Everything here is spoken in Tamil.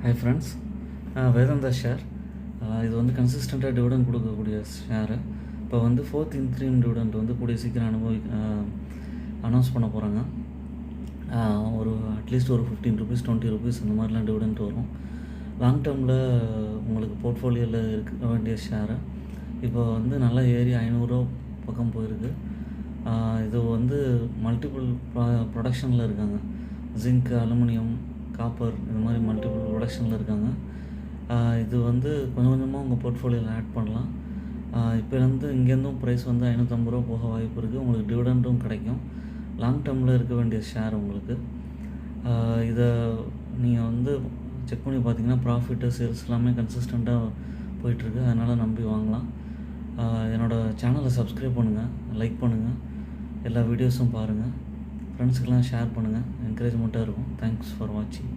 Hi friends, Vedanta share. இது வந்து கன்சிஸ்டண்ட்டாக டிவிடெண்ட் கொடுக்கக்கூடிய ஷேரு. இப்போ வந்து ஃபோர்த் இன்க்ரீம் டிவிடெண்ட் வந்து கூடிய சீக்கிரம் அனௌன்ஸ் பண்ண போகிறாங்க. ஒரு அட்லீஸ்ட் ஒரு ₹15 ₹20 அந்த மாதிரிலாம் டிவிடெண்ட் வரும். லாங் டேர்மில் உங்களுக்கு போர்ட்ஃபோலியோவில் இருக்க வேண்டிய ஷேரு இப்போ வந்து நல்லா ஏறி ₹500 பக்கம் போயிருக்கு. இது வந்து மல்டிபிள் ப்ரொடக்ஷனில் இருக்காங்க. ஜிங்க், அலுமினியம், காப்பர் இது மாதிரி மல்டிபிள் ப்ரொடக்ஷனில் இருக்காங்க. இது வந்து கொஞ்சம் கொஞ்சமாக உங்கள் போர்ட்ஃபோலியோவில் ஆட் பண்ணலாம். இப்போலேருந்து இங்கேருந்தும் ப்ரைஸ் வந்து ₹550 போக வாய்ப்பு இருக்குது. உங்களுக்கு டிவிடெண்ட்டும் கிடைக்கும். லாங் டேர்மில் இருக்க வேண்டிய ஷேர் உங்களுக்கு. இதை நீங்கள் வந்து செக் பண்ணி பார்த்தீங்கன்னா ப்ராஃபிட்டு, சேல்ஸ் எல்லாமே கன்சிஸ்டண்ட்டாக போயிட்டுருக்கு. அதனால் நம்பி வாங்கலாம். என்னோடய சேனலை சப்ஸ்கிரைப் பண்ணுங்கள், லைக் பண்ணுங்கள், எல்லா வீடியோஸும் பாருங்கள், ஃப்ரெண்ட்ஸுக்கெல்லாம் ஷேர் பண்ணுங்கள். என்கரேஜ்மெண்ட்டாக இருக்கும். தேங்க்ஸ் ஃபார் வாட்சிங்.